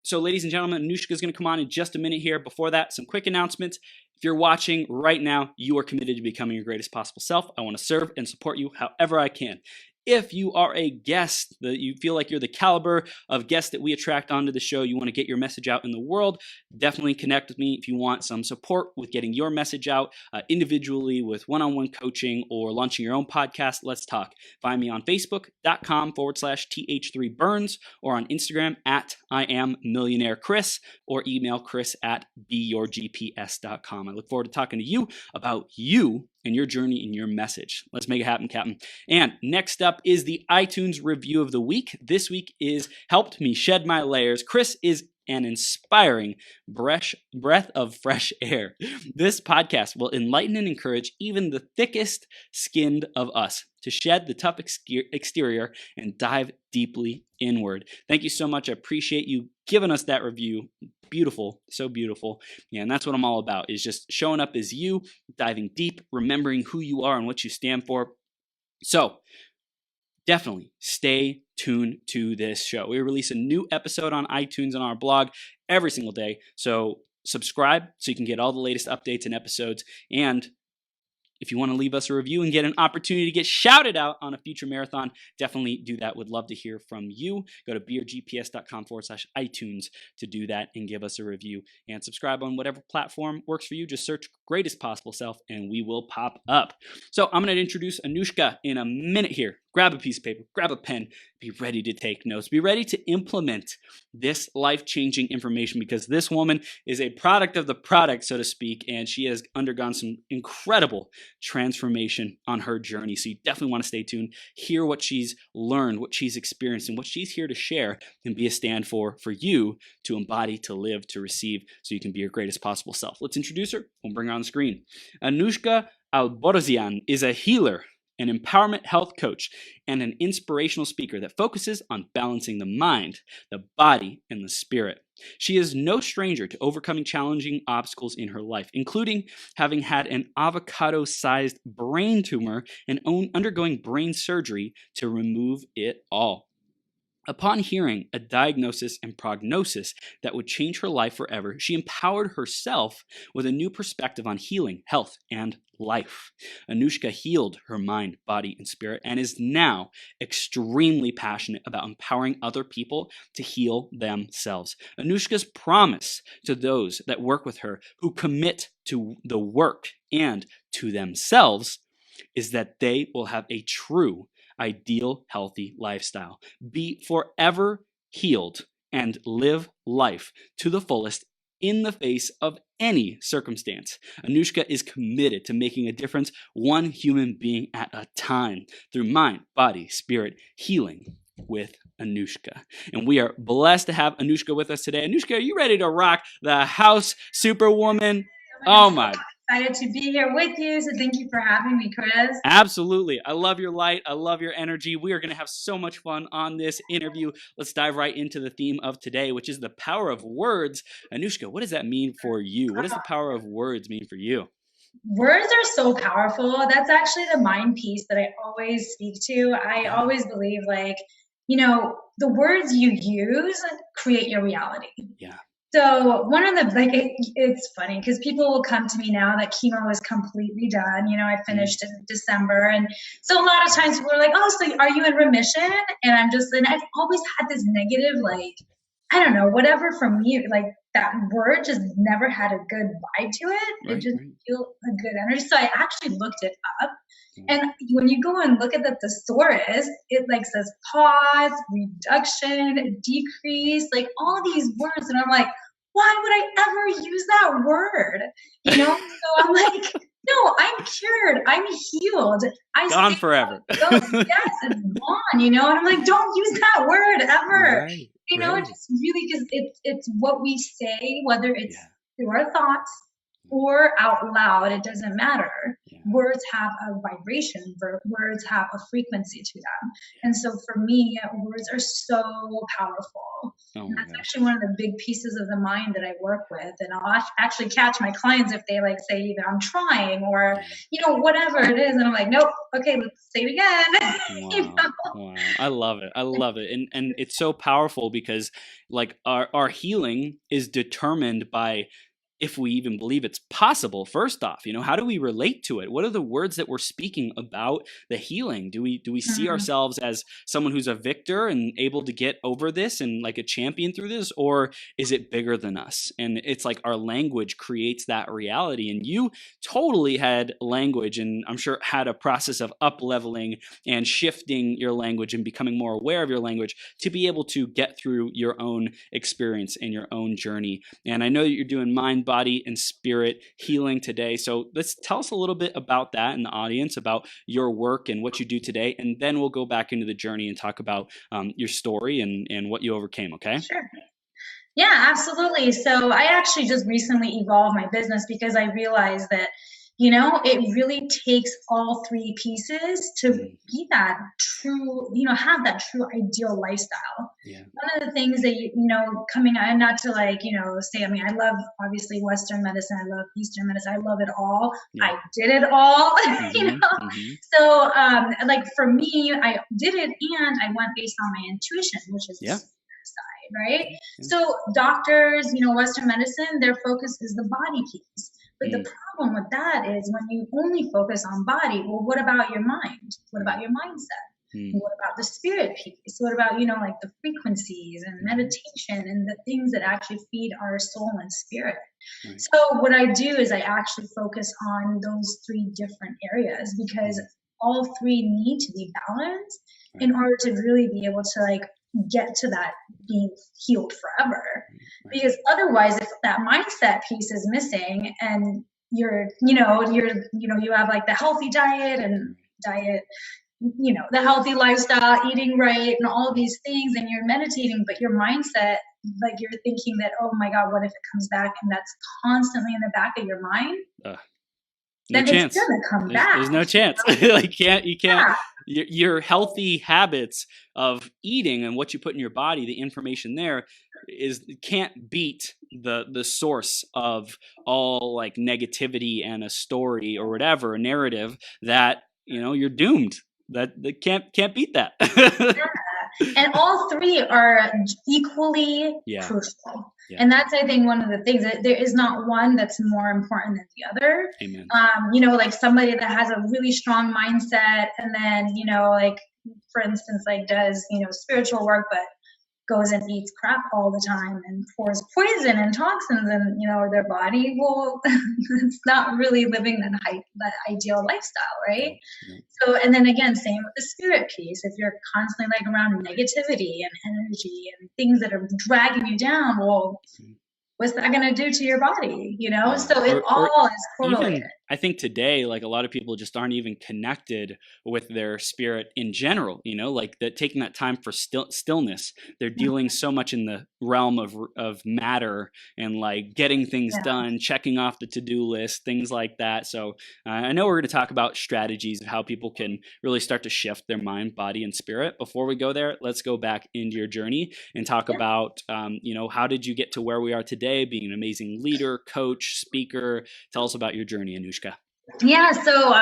So ladies and gentlemen, Anuschka is going to come on in just a minute here. Before that, some quick announcements. If you're watching right now, you are committed to becoming your greatest possible self. I want to serve and support you however I can. If you are a guest, that you feel like you're the caliber of guest that we attract onto the show, you want to get your message out in the world, definitely connect with me if you want some support with getting your message out individually with one-on-one coaching or launching your own podcast. Let's talk. Find me on Facebook.com/TH3Burns or on Instagram @IamMillionaireChris or email chris@beyourgps.com. I look forward to talking to you about you and your journey and your message. Let's make it happen, Captain. And next up is the iTunes review of the week. This week is Helped Me Shed My Layers. Chris is an inspiring breath of fresh air. This podcast will enlighten and encourage even the thickest skinned of us to shed the tough exterior and dive deeply inward. Thank you so much. I appreciate you giving us that review. Beautiful, so beautiful. Yeah, and that's what I'm all about, is just showing up as you, diving deep, remembering who you are and what you stand for. So definitely stay tuned to this show. We release a new episode on iTunes and our blog every single day. So subscribe so you can get all the latest updates and episodes. And if you want to leave us a review and get an opportunity to get shouted out on a future marathon, definitely do that. Would love to hear from you. Go to beyourgps.com/iTunes to do that and give us a review, and subscribe on whatever platform works for you. Just search Greatest Possible Self and we will pop up. So I'm going to introduce Anuschka in a minute here. Grab a piece of paper, grab a pen, be ready to take notes, be ready to implement this life-changing information, because this woman is a product of the product, so to speak, and she has undergone some incredible transformation on her journey. So you definitely want to stay tuned, hear what she's learned, what she's experienced, and what she's here to share and be a stand for you to embody, to live, to receive, so you can be your greatest possible self. Let's introduce her. We'll bring her on the screen. Anuschka Alborzian is a healer, an empowerment health coach, and an inspirational speaker that focuses on balancing the mind, the body, and the spirit. She is no stranger to overcoming challenging obstacles in her life, including having had an avocado-sized brain tumor and undergoing brain surgery to remove it all. Upon hearing a diagnosis and prognosis that would change her life forever, she empowered herself with a new perspective on healing, health, and life. Anuschka healed her mind, body, and spirit, and is now extremely passionate about empowering other people to heal themselves. Anuschka's promise to those that work with her who commit to the work and to themselves is that they will have a true ideal, healthy lifestyle, be forever healed, and live life to the fullest in the face of any circumstance. Anuschka is committed to making a difference one human being at a time through mind, body, spirit, healing with Anuschka. And we are blessed to have Anuschka with us today. Anuschka, are you ready to rock the house, Superwoman? Oh my. Excited to be here with you, so thank you for having me, Chris. Absolutely. I love your light. I love your energy. We are going to have so much fun on this interview. Let's dive right into the theme of today, which is the power of words. Anuschka, what does that mean for you? What does the power of words mean for you? Words are so powerful. That's actually the mind piece that I always speak to. I always believe, the words you use create your reality. Yeah. So one of the, it's funny because people will come to me now that chemo is completely done. I finished in December. And so a lot of times people are like, oh, so are you in remission? And I've always had this negative, I don't know, whatever from me, that word just never had a good vibe to it. Right, it just feel a good energy. So I actually looked it up. And when you go and look at the thesaurus, it says pause, reduction, decrease, all these words. And I'm like, why would I ever use that word? So I'm like, no, I'm cured. I'm healed. Gone forever. Yes, it's gone, and I'm like, don't use that word ever. Right, Just really, because it's what we say, whether it's through our thoughts or out loud, it doesn't matter. words have a vibration, words have a frequency to them. And so for me, words are so powerful. And that's actually one of the big pieces of the mind that I work with. And I'll actually catch my clients if they like say either I'm trying or, whatever it is. And I'm like, nope, okay, let's say it again. Wow. Wow. I love it. I love it. And it's so powerful because like our healing is determined by if we even believe it's possible. First off, how do we relate to it? What are the words that we're speaking about the healing? Do we see ourselves as someone who's a victor and able to get over this and like a champion through this, or is it bigger than us? And it's like our language creates that reality. And you totally had language, and I'm sure had a process of up leveling and shifting your language and becoming more aware of your language to be able to get through your own experience and your own journey. And I know that you're doing mind, body, and spirit healing today. So let's tell us a little bit about that in the audience, about your work and what you do today. And then we'll go back into the journey and talk about your story and what you overcame. Okay? Sure. Yeah, absolutely. So I actually just recently evolved my business because I realized that, it really takes all three pieces to be that true, have that true ideal lifestyle. Yeah. One of the things that, coming out, not to like, say, I love obviously Western medicine. I love Eastern medicine. I love it all. Yeah. I did it all, So like for me, I did it and I went based on my intuition, which is side, right? Yeah. So doctors, Western medicine, their focus is the body piece. But the problem with that is when you only focus on body, well, what about your mind? What about your mindset? What about the spirit piece? What about, like the frequencies and meditation and the things that actually feed our soul and spirit? Right. So what I do is I actually focus on those three different areas because all three need to be balanced in order to really be able to like get to that being healed forever. Because otherwise, if that mindset piece is missing and you have like the healthy diet and the healthy lifestyle, eating right and all these things, and you're meditating, but your mindset, like you're thinking that, oh my God, what if it comes back? And that's constantly in the back of your mind. No chance. It's gonna come back. There's no chance. Like you can't. Your healthy habits of eating and what you put in your body, the information there can't beat the source of all like negativity and a story or whatever, a narrative that you're doomed. That can't beat that. And all three are equally crucial. Yeah. And that's, I think, one of the things that there is not one that's more important than the other. Amen. Like somebody that has a really strong mindset and then, like, for instance, like does, spiritual work, but goes and eats crap all the time and pours poison and toxins in, their body. Well, it's not really living that ideal lifestyle, right? Mm-hmm. So, and then again, same with the spirit piece. If you're constantly like around negativity and energy and things that are dragging you down, well, what's that going to do to your body? So it all is correlated. I think today, like a lot of people just aren't even connected with their spirit in general, like that taking that time for stillness. They're dealing so much in the realm of matter and like getting things done, checking off the to-do list, things like that. So I know we're going to talk about strategies of how people can really start to shift their mind, body, and spirit. Before we go there, let's go back into your journey and talk about, how did you get to where we are today, being an amazing leader, coach, speaker? Tell us about your journey, Anuschka. Yeah, so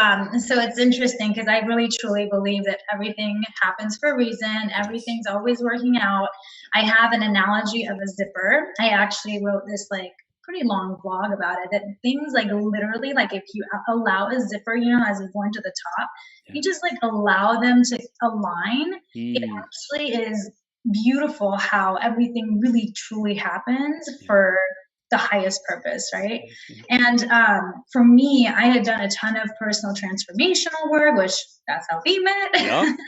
it's interesting because I really truly believe that everything happens for a reason. Everything's always working out. I have an analogy of a zipper. I actually wrote this like pretty long blog about it, that things like literally, like if you allow a zipper, as you're going to the top, you just like allow them to align. It actually is beautiful how everything really truly happens for the highest purpose, right? And for me, I had done a ton of personal transformational work, which that's how we met. And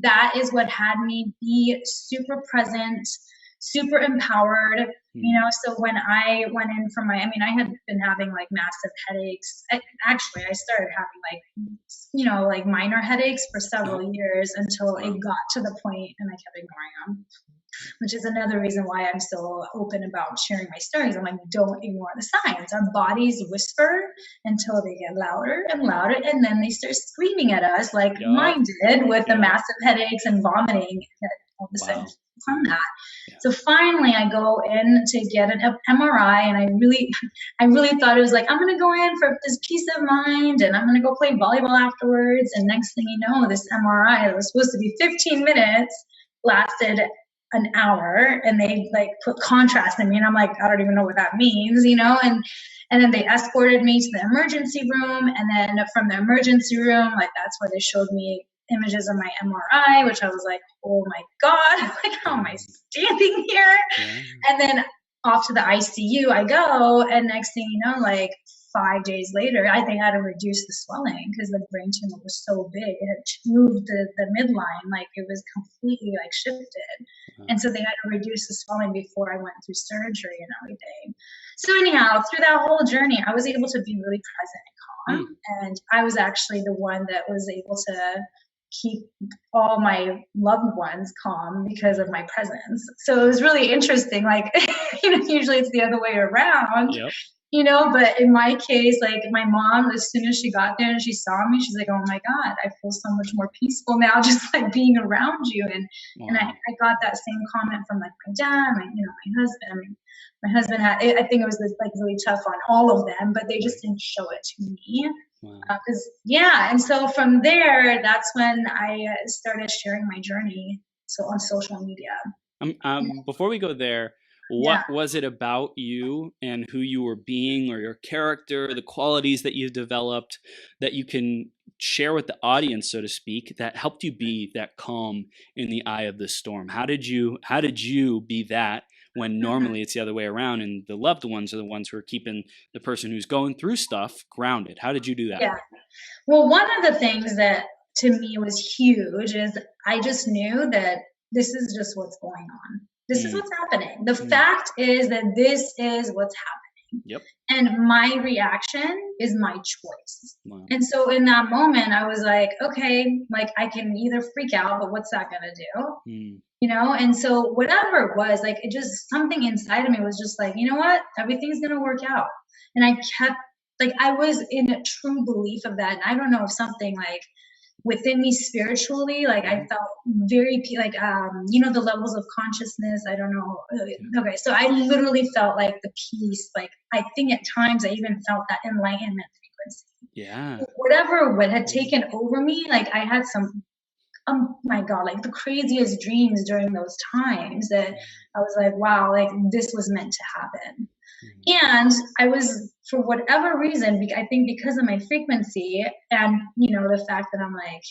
that is what had me be super present, super empowered. So when I went in from I had been having like massive headaches. I started having like minor headaches for several years until it got to the point, and I kept ignoring them. which is another reason why I'm so open about sharing my stories. I'm like, don't ignore the signs. Our bodies whisper until they get louder and louder, and then they start screaming at us like mine did with the massive headaches and vomiting that all of a sudden from that. So finally I go in to get an MRI, and I really thought it was like, I'm going to go in for this peace of mind and I'm going to go play volleyball afterwards. And next thing you know, this MRI that was supposed to be 15 minutes lasted an hour, and they like put contrast in me, and I'm like, I don't even know what that means, and then they escorted me to the emergency room, and then from the emergency room, like that's where they showed me images of my MRI, which I was like, oh my God, like how am I standing here? And then off to the ICU I go, and next thing you know, like 5 days later, I think I had to reduce the swelling because the brain tumor was so big. It had moved the midline, like it was completely like shifted. And so they had to reduce the swelling before I went through surgery and everything. So anyhow, through that whole journey, I was able to be really present and calm. And I was actually the one that was able to keep all my loved ones calm because of my presence. So it was really interesting. Like, usually it's the other way around. But in my case, like my mom, as soon as she got there and she saw me, she's like, oh my God, I feel so much more peaceful now just like being around you. And I got that same comment from like my dad, my husband. I mean, my husband had, I think it was like really tough on all of them, but they just didn't show it to me. And so from there, that's when I started sharing my journey. So on social media. Before we go there, what was it about you and who you were being, or your character, the qualities that you developed that you can share with the audience, so to speak, that helped you be that calm in the eye of the storm? How did you be that when normally it's the other way around, and the loved ones are the ones who are keeping the person who's going through stuff grounded? How did you do that? Yeah. Well, one of the things that to me was huge is I just knew that this is just what's going on. This is what's happening. The fact is that this is what's happening. And my reaction is my choice. And so in that moment, I was like, okay, like I can either freak out, but what's that going to do? And so whatever it was, like it just, something inside of me was just like, you know what? Everything's going to work out. And I kept, like, I was in a true belief of that. And I don't know if something like within me spiritually, like I felt very like the levels of consciousness, I don't know. Okay, so I literally felt like the peace, like I think at times I even felt that enlightenment frequency. Whatever what had taken over me, like I had some, oh my God, like the craziest dreams during those times that I was like, wow, like this was meant to happen. And I was, for whatever reason, I think because of my frequency and, the fact that I'm like,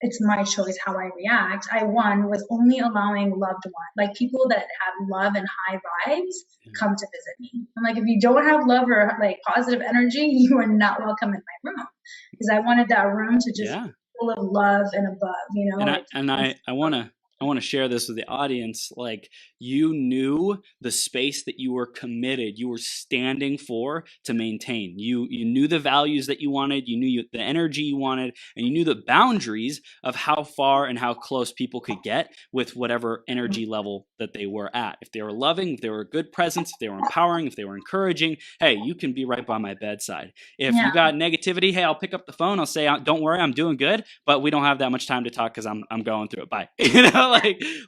it's my choice how I react. I, was only allowing loved ones, like people that have love and high vibes, come to visit me. I'm like, if you don't have love or like positive energy, you are not welcome in my room, because I wanted that room to just be full of love and above, And I want to share this with the audience. Like, you knew the space that you were committed, you were standing for, to maintain. You knew the values that you wanted, you knew the energy you wanted, and you knew the boundaries of how far and how close people could get with whatever energy level that they were at. If they were loving, if they were a good presence, if they were empowering, if they were encouraging, hey, you can be right by my bedside. If you got negativity, hey, I'll pick up the phone, I'll say, don't worry, I'm doing good, but we don't have that much time to talk because I'm going through it. Bye.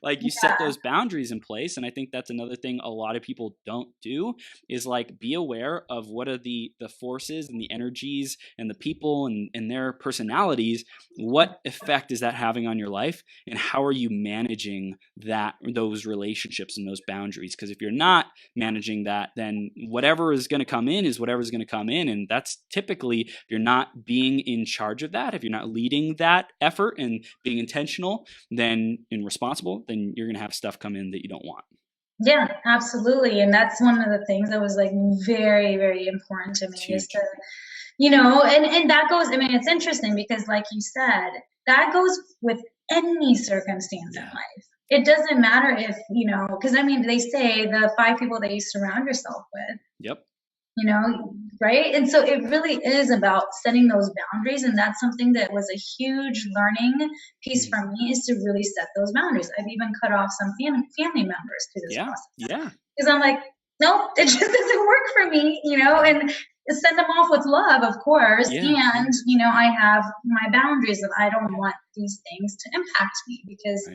Like you set those boundaries in place. And I think that's another thing a lot of people don't do, is like be aware of what are the forces and the energies and the people and their personalities. What effect is that having on your life, and how are you managing those relationships and those boundaries? Because if you're not managing that, then whatever is going to come in is whatever is going to come in. And that's typically, if you're not being in charge of that, if you're not leading that effort and being intentional, then responsible, then you're going to have stuff come in that you don't want. Yeah, absolutely. And that's one of the things that was like very, very important to me, is to, and that goes, I mean, it's interesting because like you said, that goes with any circumstance in life. It doesn't matter if, because I mean, they say the 5 people that you surround yourself with. you know, right? And so it really is about setting those boundaries. And that's something that was a huge learning piece for me, is to really set those boundaries. I've even cut off some family members through this Yeah. process. Yeah. Because I'm like, nope, it just doesn't work for me, you know, and send them off with love, of course. Yeah. And, you know, I have my boundaries that I don't want these things to impact me, because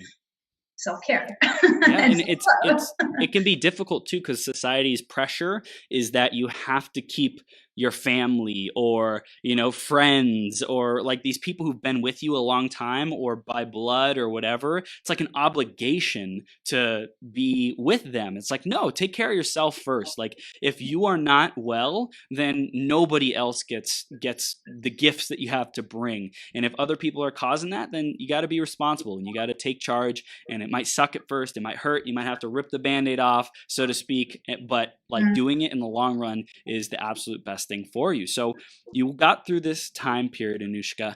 self-care. Yeah, and it can be difficult too, because society's pressure is that you have to keep your family or, you know, friends or like these people who've been with you a long time or by blood or whatever. It's like an obligation to be with them. It's like, no, take care of yourself first. Like if you are not well, then nobody else gets the gifts that you have to bring. And if other people are causing that, then you got to be responsible and you got to take charge. And it might suck at first, it might hurt, you might have to rip the Band-Aid off, so to speak, but like doing it in the long run is the absolute best thing for you. So you got through this time period, Anuschka,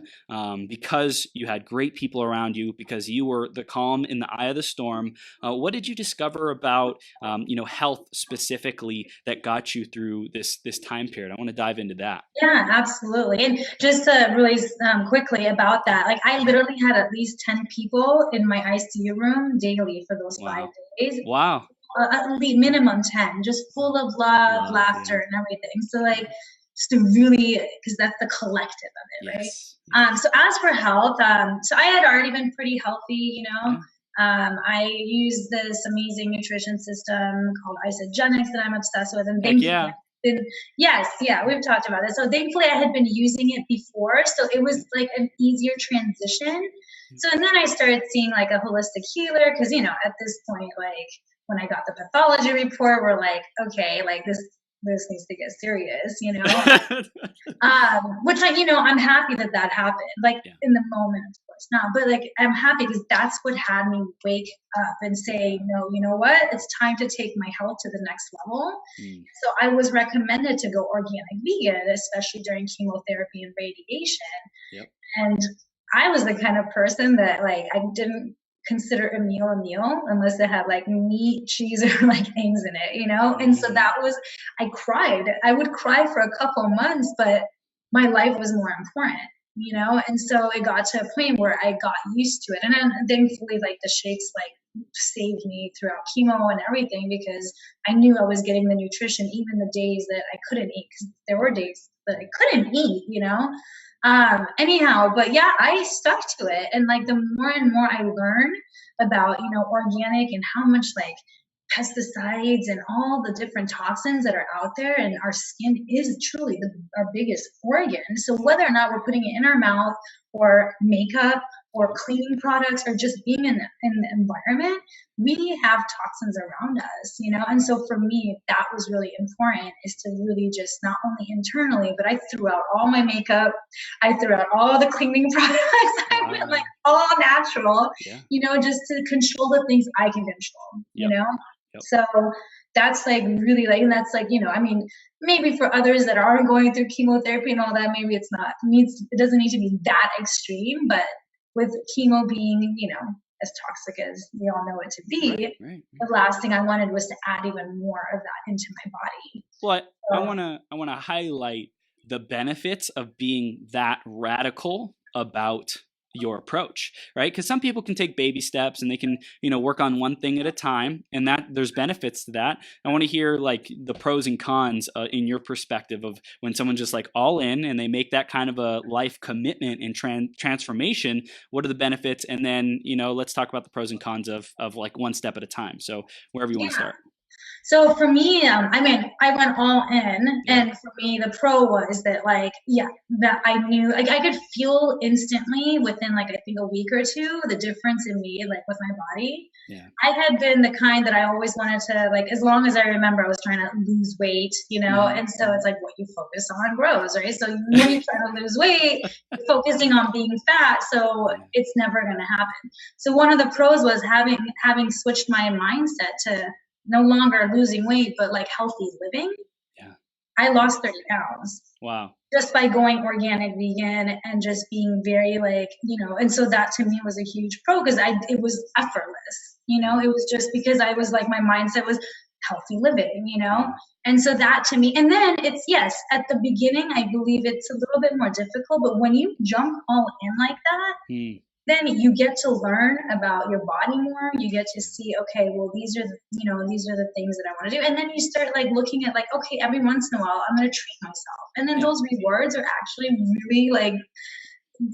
because you had great people around you, because you were the calm in the eye of the storm. What did you discover about you know, health specifically that got you through this time period? I want to dive into that. Yeah, absolutely. And just to really quickly about that, like I literally had at least 10 people in my ICU room daily for those 5 days. Wow. At least minimum 10, just full of love, laughter, and everything. So like, just to really, because that's the collective of it, right? So as for health, so I had already been pretty healthy, you know. I use this amazing nutrition system called isogenics that I'm obsessed with, and thankfully, we've talked about it. So thankfully, I had been using it before, so it was like an easier transition. So and then I started seeing like a holistic healer, because you know at this point, like when I got the pathology report, we're like, okay, like this needs to get serious, you know. Which I, you know, I'm happy that happened, like in the moment, of course not, but like I'm happy because that's what had me wake up and say, no, you know what, it's time to take my health to the next level. So I was recommended to go organic vegan, especially during chemotherapy and radiation. And I was the kind of person that like I didn't consider a meal unless it had like meat, cheese, or like eggs in it, you know? And so that was, I cried. I would cry for a couple of months, but my life was more important, you know? And so it got to a point where I got used to it. And then thankfully, like the shakes like saved me throughout chemo and everything, because I knew I was getting the nutrition even the days that I couldn't eat, because there were days that I couldn't eat, you know? Anyhow, but yeah, I stuck to it. And like the more and more I learn about, you know, organic and how much like pesticides and all the different toxins that are out there, and our skin is truly our biggest organ. So whether or not we're putting it in our mouth or makeup or cleaning products or just being in the environment, we have toxins around us, you know? And so for me, that was really important, is to really just not only internally, but I threw out all my makeup. I threw out all the cleaning products. I went like all natural, you know, just to control the things I can control, you know? So that's like really like, and that's like, you know, I mean, maybe for others that aren't going through chemotherapy and all that, maybe it doesn't need to be that extreme, but with chemo being, you know, as toxic as we all know it to be, the last thing I wanted was to add even more of that into my body. Well, I want to highlight the benefits of being that radical about your approach, right? Because some people can take baby steps and they can, you know, work on one thing at a time, and that there's benefits to that. I want to hear like the pros and cons in your perspective of when someone just like all in and they make that kind of a life commitment and transformation. What are the benefits? And then, you know, let's talk about the pros and cons of like one step at a time. So wherever you want to start. So for me, I mean, I went all in, and for me, the pro was that like, that I knew, like I could feel instantly within like, I think a week or two, the difference in me, like with my body. I had been the kind that I always wanted to, like, as long as I remember, I was trying to lose weight, you know? And so it's like what you focus on grows, right? So when you're trying to lose weight, you're focusing on being fat. So it's never going to happen. So one of the pros was having switched my mindset to no longer losing weight, but like healthy living. I lost 30 pounds. Wow. Just by going organic vegan and just being very like, you know, and so that to me was a huge pro, because it was effortless, you know, it was just because I was like, my mindset was healthy living, you know? And so that to me, and then it's, yes, at the beginning, I believe it's a little bit more difficult, but when you jump all in like that, then you get to learn about your body more. You get to see, okay, well, these are the, you know, these are the things that I want to do. And then you start like looking at like, okay, every once in a while, I'm going to treat myself. And then those rewards are actually really like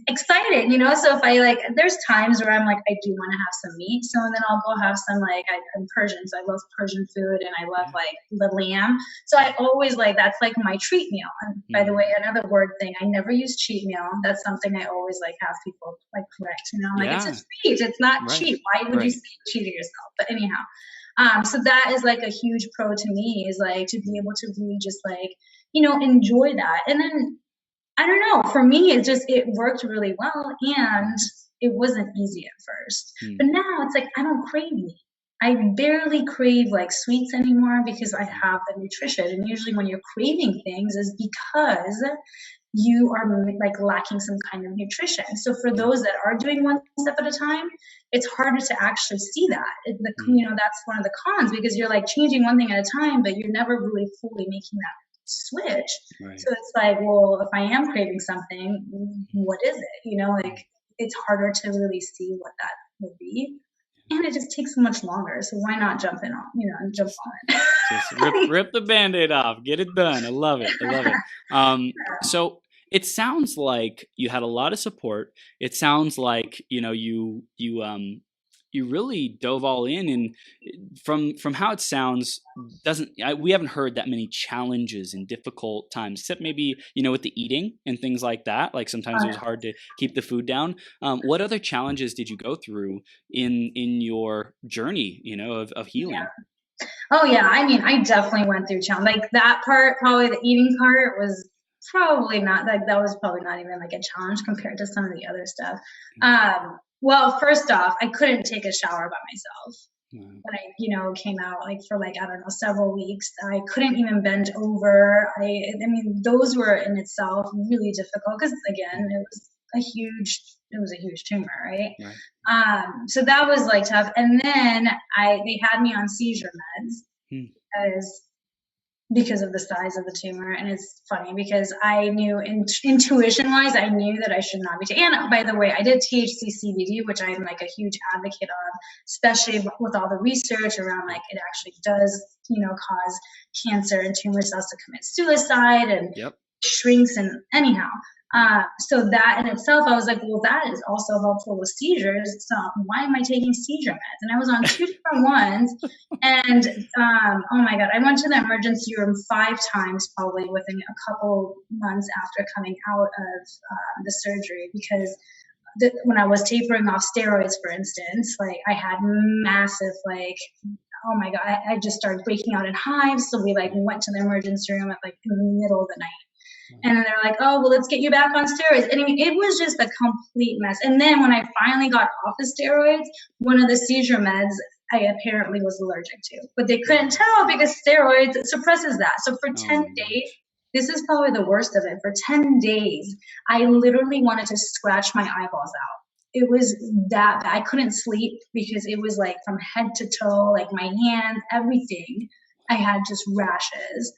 exciting, you know? So if I like, there's times where I'm like, I do want to have some meat. So and then I'll go have some, like, I'm Persian, so I love Persian food and I love like the lamb. So I always like, that's like my treat meal. And by the way, another word thing, I never use cheat meal. That's something I always like have people like correct, you know, I'm like, it's a treat, it's not cheap. Why would you say cheating yourself? But anyhow, so that is like a huge pro to me, is like to be able to really just like, you know, enjoy that. And then I don't know, for me, it worked really well, and it wasn't easy at first. But now it's like, I don't crave meat. I barely crave like sweets anymore because I have the nutrition. And usually when you're craving things is because you are like lacking some kind of nutrition. So for those that are doing one step at a time, it's harder to actually see that. You know, that's one of the cons, because you're like changing one thing at a time, but you're never really fully making that switch. So it's like, well, if I am craving something, what is it? You know, like it's harder to really see what that would be. And it just takes so much longer. So why not jump in on, you know, and jump on it? Just rip the Band-Aid off, get it done. I love it. I love it. So it sounds like you had a lot of support. It sounds like, you know, you really dove all in, and from how it sounds, we haven't heard that many challenges and difficult times, except maybe, you know, with the eating and things like that. Like sometimes it was hard to keep the food down. What other challenges did you go through in your journey, you know, of healing? Yeah. Oh yeah, I mean, I definitely went through challenge. Like that part, probably the eating part, was probably not like, that was probably not even like a challenge compared to some of the other stuff. Well, first off, I couldn't take a shower by myself when I, you know, came out like for like, I don't know, several weeks. I couldn't even bend over. I mean, those were in itself really difficult because again, it was a huge tumor, right? So that was like tough. And then they had me on seizure meds because of the size of the tumor. And it's funny because I knew intuition wise, I knew that I should not be taking. And by the way, I did THC CBD, which I'm like a huge advocate of, especially with all the research around like it actually does, you know, cause cancer and tumor cells to commit suicide and shrinks. And anyhow, so that in itself, I was like, well, that is also helpful with seizures. So why am I taking seizure meds? And I was on 2 different ones. And oh my God, I went to the emergency room 5 times probably within a couple months after coming out of the surgery, because when I was tapering off steroids, for instance, like I had massive, like, oh my God, I just started breaking out in hives. So we went to the emergency room at like in the middle of the night. And then they're like, oh, well, let's get you back on steroids. And I mean, it was just a complete mess. And then when I finally got off of steroids, one of the seizure meds I apparently was allergic to. But they couldn't tell because steroids suppresses that. So for 10 days, this is probably the worst of it. For 10 days, I literally wanted to scratch my eyeballs out. It was that bad. I couldn't sleep because it was like from head to toe, like my hands, everything. I had just rashes.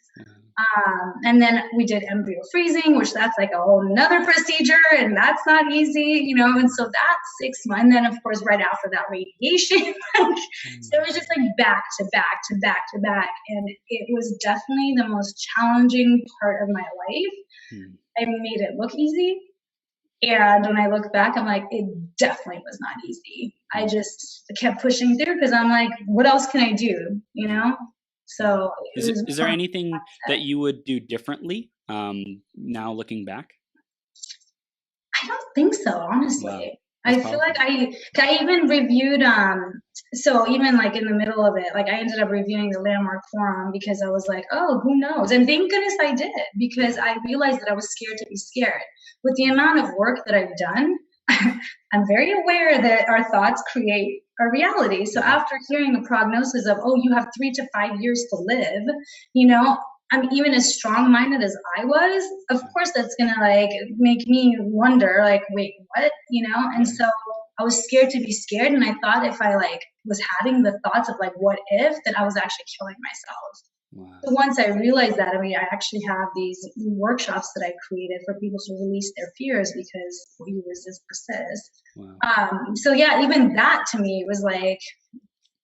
And then we did embryo freezing, which that's like a whole nother procedure, and that's not easy, you know. And so that's 6 months. And then of course, right after that, radiation. So it was just like back to back to back to back. And it was definitely the most challenging part of my life. I made it look easy. And when I look back, I'm like, it definitely was not easy. I just kept pushing through because I'm like, what else can I do, you know? So is there anything that you would do differently now looking back? I don't think so, honestly. Wow. I feel like I even reviewed, so even like in the middle of it, like I ended up reviewing the Landmark Forum because I was like, oh, who knows? And thank goodness I did, because I realized that I was scared to be scared. With the amount of work that I've done, I'm very aware that our thoughts create a reality. So after hearing the prognosis of, oh, you have 3 to 5 years to live, you know, I'm even as strong-minded as I was, of course that's going to like make me wonder like, wait, what, you know? And so I was scared to be scared. And I thought if I like was having the thoughts of like, what if, that I was actually killing myself. Wow. So once I realized that, I mean, I actually have these workshops that I created for people to release their fears, because what you resist persists. Wow. So yeah, even that to me was like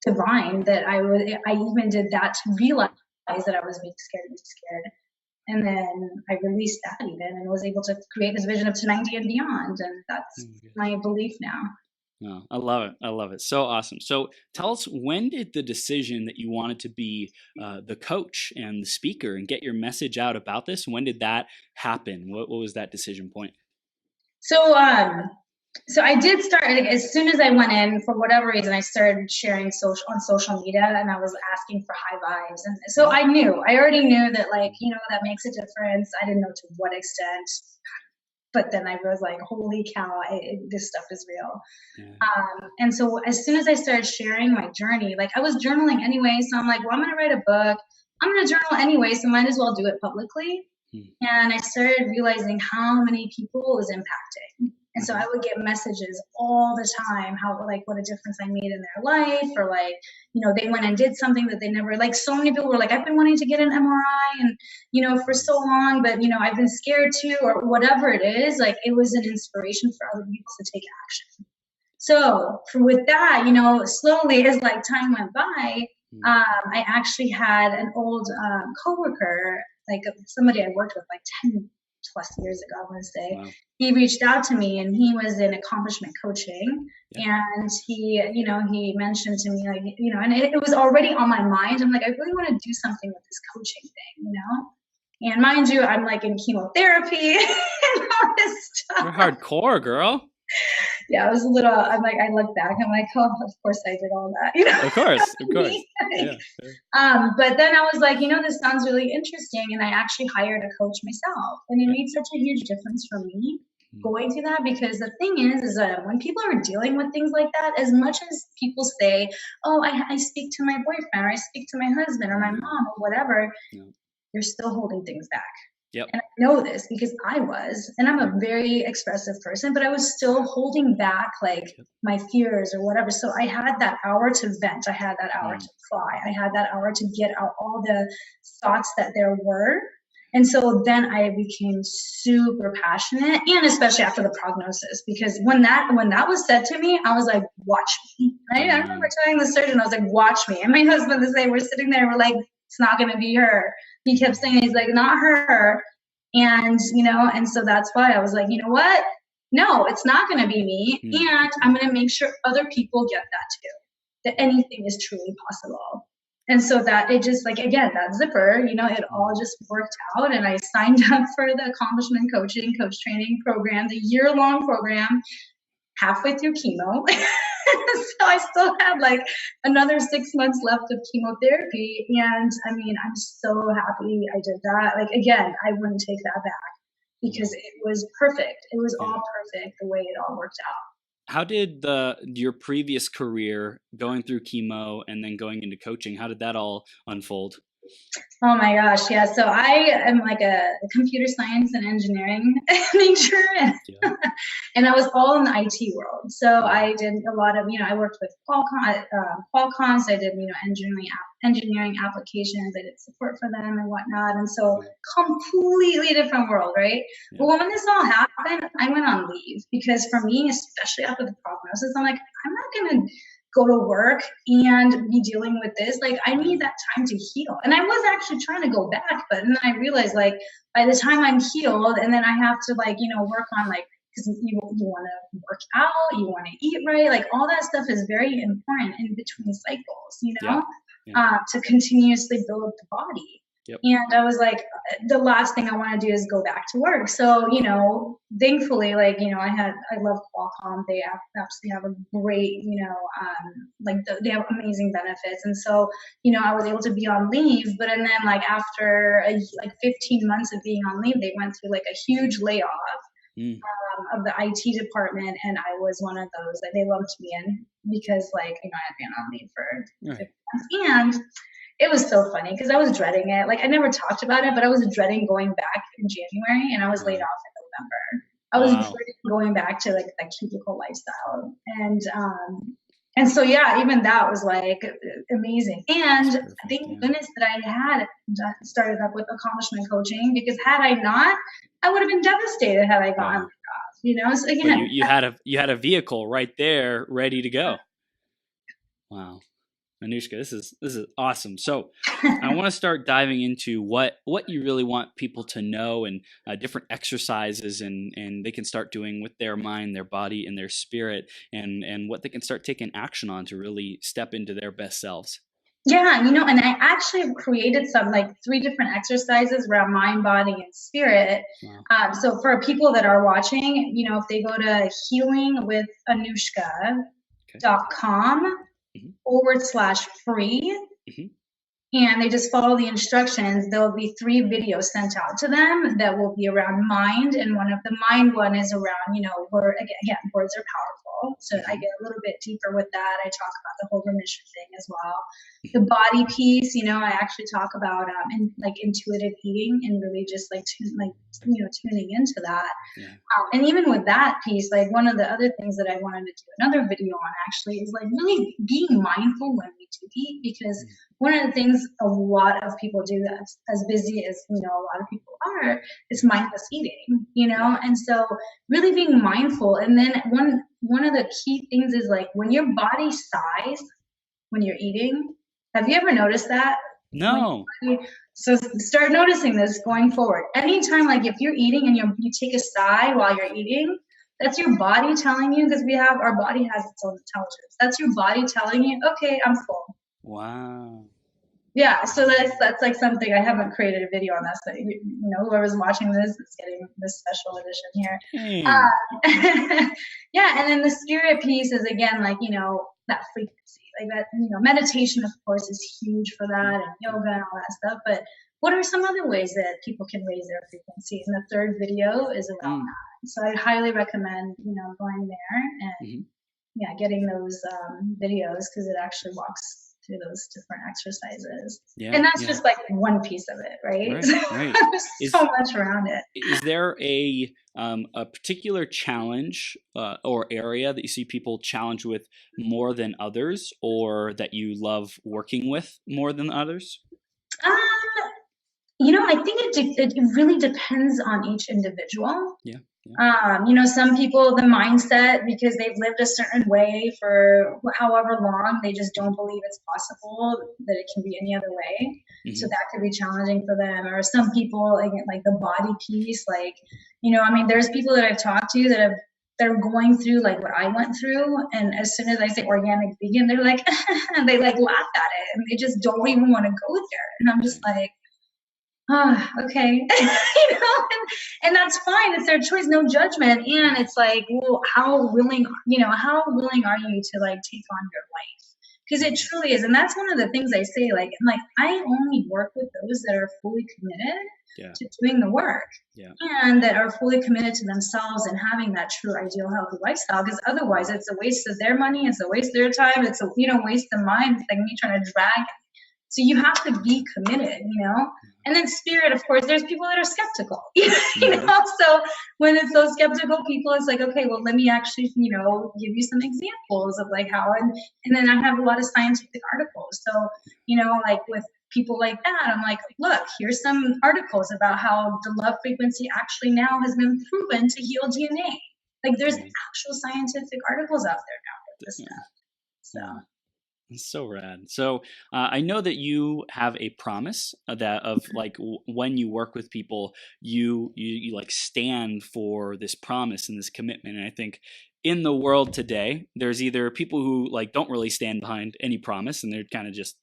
divine, that I even did that to realize that I was being scared to be scared. And then I released that even, and was able to create this vision of to 90 and beyond. And that's my belief now. Oh, I love it. I love it. So awesome. So tell us, when did the decision that you wanted to be the coach and the speaker and get your message out about this, when did that happen? What was that decision point? So, so I did start, like, as soon as I went in, for whatever reason, I started sharing on social media, and I was asking for high vibes. And so I already knew that, like, you know, that makes a difference. I didn't know to what extent, but then I was like, holy cow, this stuff is real. Yeah. And so as soon as I started sharing my journey, like, I was journaling anyway. So I'm like, well, I'm going to write a book. I'm going to journal anyway, so might as well do it publicly. And I started realizing how many people it was impacting. And so I would get messages all the time, how, like, what a difference I made in their life, or like, you know, they went and did something that they never, like, so many people were like, I've been wanting to get an MRI and, you know, for so long, but, you know, I've been scared too, or whatever it is. Like, it was an inspiration for other people to take action. So with that, you know, slowly as like time went by, I actually had an old coworker, like somebody I worked with like 10 plus years ago, I want to say. Wow. He reached out to me, and he was in accomplishment coaching. Yeah. And he, you know, he mentioned to me, like, you know, and it was already on my mind. I'm like, I really want to do something with this coaching thing, you know? And mind you, I'm like in chemotherapy and all this stuff. You're hardcore, girl. Yeah, I was a little, I'm like, I look back, I'm like, oh, of course I did all that. You know? Of course. Yeah, sure. But then I was like, you know, this sounds really interesting. And I actually hired a coach myself. And it made such a huge difference for me going through that, because the thing is when people are dealing with things like that, as much as people say, oh, I speak to my boyfriend, or I speak to my husband or my mom or whatever, they're still holding things back. Yep. And I know this because I was, and I'm a very expressive person, but I was still holding back like my fears or whatever. So I had that hour to vent. I had that hour to cry. I had that hour to get out all the thoughts that there were. And so then I became super passionate, and especially after the prognosis, because when that was said to me, I was like, watch me. I remember telling the surgeon, I was like, watch me. And my husband the same, we're sitting there, we're like, it's not going to be her. He kept saying, he's like, not her. And, you know, and so that's why I was like, you know what? No, it's not going to be me. And I'm going to make sure other people get that too, that anything is truly possible. And so that it just, like, again, that zipper, you know, it all just worked out. And I signed up for the accomplishment coaching, coach training program, the year-long program, halfway through chemo. So I still have like another 6 months left of chemotherapy. And I mean, I'm so happy I did that. Like, again, I wouldn't take that back, because it was perfect. It was all perfect the way it all worked out. How did your previous career, going through chemo and then going into coaching, how did that all unfold? Oh my gosh, yeah. So I am like a computer science and engineering major, and I was all in the IT world. So I did a lot of, you know, I worked with Qualcomm, so I did, you know, engineering applications. I did support for them and whatnot. And so completely different world, right? Yeah. But when this all happened, I went on leave, because for me, especially after the prognosis, I'm like, I'm not going to go to work and be dealing with this. Like, I need that time to heal. And I was actually trying to go back, but then I realized, like, by the time I'm healed, and then I have to, like, you know, work on, like, because you want to work out, you want to eat right, like, all that stuff is very important in between cycles, you know, to continuously build up the body. Yep. And I was like, the last thing I want to do is go back to work. So, you know, thankfully, like, you know, I love Qualcomm. They absolutely have a great, you know, they have amazing benefits. And so, you know, I was able to be on leave, but, and then like after 15 months of being on leave, they went through like a huge layoff of the IT department. And I was one of those that they lumped me in, because, like, you know, I had been on leave for 15 months. And it was so funny, because I was dreading it. Like, I never talked about it, but I was dreading going back in January, and I was laid off in November. I was Wow. pretty going back to like a cubicle lifestyle. And so, yeah, even that was like amazing. And Perfect. thank Yeah. goodness that I had started up with accomplishment coaching, because had I not, I would have been devastated had I gotten Wow. so But again, you had a vehicle right there ready to go. Wow. Anuschka, this is awesome. So I want to start diving into what you really want people to know, and different exercises and they can start doing with their mind, their body, and their spirit, and what they can start taking action on to really step into their best selves. yeah, and I actually created some like 3 different exercises around mind, body, and spirit. Wow. So for people that are watching, if they go to healingwithanushka.com /free, Mm-hmm. and they just follow the instructions, there'll be 3 videos sent out to them that will be around mind. And one of the mind one is around, again, words are powerful. So I get a little bit deeper with that. I talk about the whole remission thing as well. The body piece, I actually talk about like intuitive eating, and really just like tuning into that. Yeah. And even with that piece, like one of the other things that I wanted to do another video on actually is like really being mindful when we do eat, because one of the things a lot of people do, as busy as a lot of people are, is mindless eating, and so really being mindful. And then one of the key things is like when your body size when you're eating. Have you ever noticed that? No. So start noticing this going forward. Anytime, like if you're eating and you take a sigh while you're eating, that's your body telling you, because our body has its own intelligence. That's your body telling you, okay, I'm full. Wow. Yeah, so that's like something. I haven't created a video on that, so whoever's watching this is getting this special edition here. Yeah, and then the spirit piece is again like that frequency, like that. Meditation of course is huge for that, and yoga and all that stuff. But what are some other ways that people can raise their frequency? And the 3rd video is around that. So I highly recommend going there and getting those videos, because it actually walks through those different exercises. Yeah, and that's just like one piece of it, right? Right. There's so much around it. Is there a particular challenge or area that you see people challenge with more than others, or that you love working with more than others? I think it really depends on each individual. Yeah. Some people, the mindset, because they've lived a certain way for however long, they just don't believe it's possible that it can be any other way. So that could be challenging for them. Or some people, like the body piece, like, there's people that I've talked to that they're going through like what I went through. And as soon as I say organic vegan, they're like, they like laugh at it, and they just don't even want to go there. And I'm just like, okay. And that's fine. It's their choice, no judgment. And it's like, well, how willing are you to like take on your life? Because it truly is. And that's one of the things I say, like I only work with those that are fully committed to doing the work, and that are fully committed to themselves and having that true ideal healthy lifestyle. Because otherwise it's a waste of their money, it's a waste of their time, it's a waste of mine. It's like me trying to drag. So you have to be committed, And then spirit, of course, there's people that are skeptical, So when it's those skeptical people, it's like, okay, well, let me actually, give you some examples of like how, and then I have a lot of scientific articles. So, like with people like that, I'm like, look, here's some articles about how the love frequency actually now has been proven to heal DNA. Like there's actual scientific articles out there now with this stuff. So. It's so rad. So I know that you have a promise that of like when you work with people, you like stand for this promise and this commitment. And I think in the world today, there's either people who like don't really stand behind any promise, and they're kind of just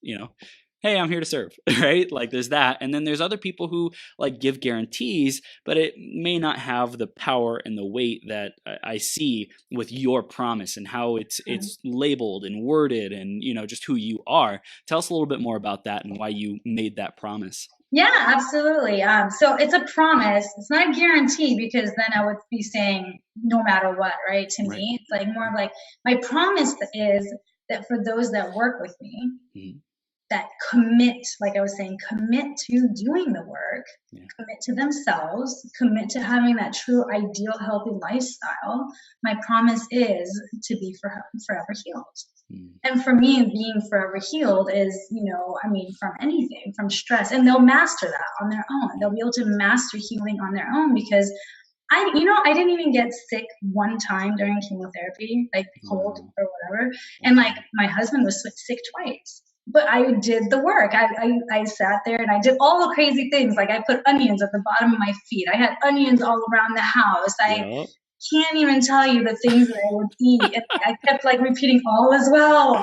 hey, I'm here to serve, right? Like there's that. And then there's other people who like give guarantees, but it may not have the power and the weight that I see with your promise and how it's labeled and worded and, just who you are. Tell us a little bit more about that and why you made that promise. Yeah, absolutely. So it's a promise. It's not a guarantee, because then I would be saying no matter what, right? To me, it's like more of like my promise is that for those that work with me, that commit, like I was saying, commit to doing the work, commit to themselves, commit to having that true ideal healthy lifestyle, my promise is to be forever healed. And for me, being forever healed is, I mean, from anything, from stress, and they'll master that on their own. They'll be able to master healing on their own, because I didn't even get sick one time during chemotherapy, like cold or whatever. And like my husband was sick twice, but I did the work. I sat there and I did all the crazy things. Like I put onions at the bottom of my feet. I had onions all around the house. I can't even tell you the things that I would eat. And I kept like repeating all is well,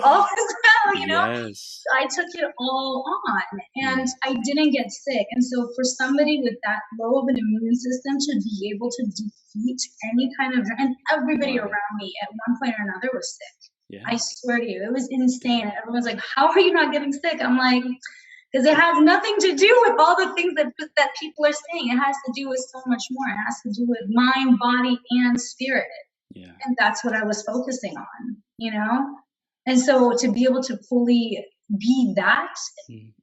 Yes. I took it all on and I didn't get sick. And so for somebody with that low of an immune system to be able to defeat any kind of, and everybody around me at one point or another was sick. Yeah. I swear to you, it was insane. And everyone's like, how are you not getting sick? I'm like, because it has nothing to do with all the things that people are saying. It has to do with so much more. It has to do with mind, body, and spirit. Yeah. And that's what I was focusing on, And so to be able to fully be that,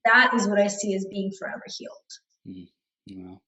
that is what I see as being forever healed. Wow.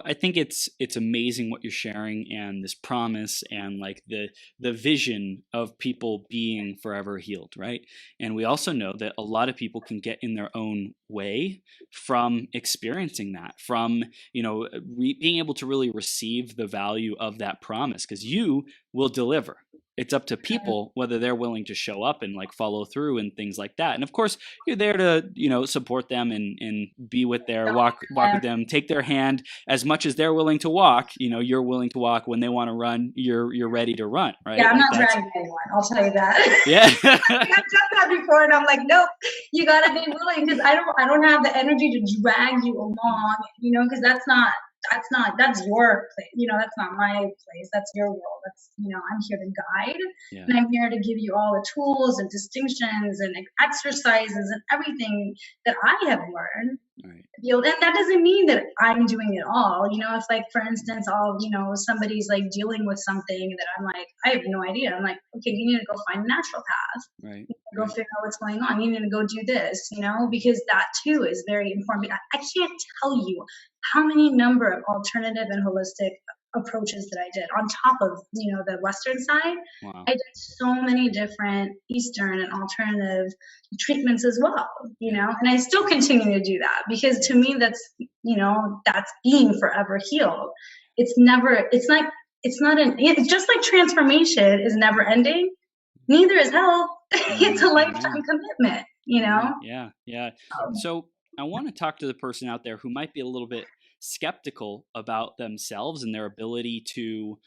I think it's amazing what you're sharing, and this promise, and like the vision of people being forever healed, right? And we also know that a lot of people can get in their own way from experiencing that, from being able to really receive the value of that promise, because you will deliver. It's up to people whether they're willing to show up and like follow through and things like that. And of course, you're there to support them and be with their walk with them, take their hand as much as they're willing to walk. You're willing to walk. When they want to run, you're ready to run, right? Yeah, I'm not dragging anyone. I'll tell you that. Yeah, I've done that before, and I'm like, nope. You gotta be willing, because I don't have the energy to drag you along. Because that's your place. That's not my place. That's your world. That's, I'm here to guide, and I'm here to give you all the tools and distinctions and exercises and everything that I have learned. Right. And that doesn't mean that I'm doing it all. If like, for instance, somebody's like dealing with something that I'm like, I have no idea. I'm like, okay, you need to go find a natural path. Right. Go figure out what's going on. You need to go do this, because that too is very important. I can't tell you how many number of alternative and holistic approaches that I did on top of, the Western side. Wow. I did so many different Eastern and alternative treatments as well, and I still continue to do that, because to me, that's being forever healed. It's just like transformation is never ending. Neither is health. It's a lifetime commitment, Yeah. So I want to talk to the person out there who might be a little bit skeptical about themselves and their ability to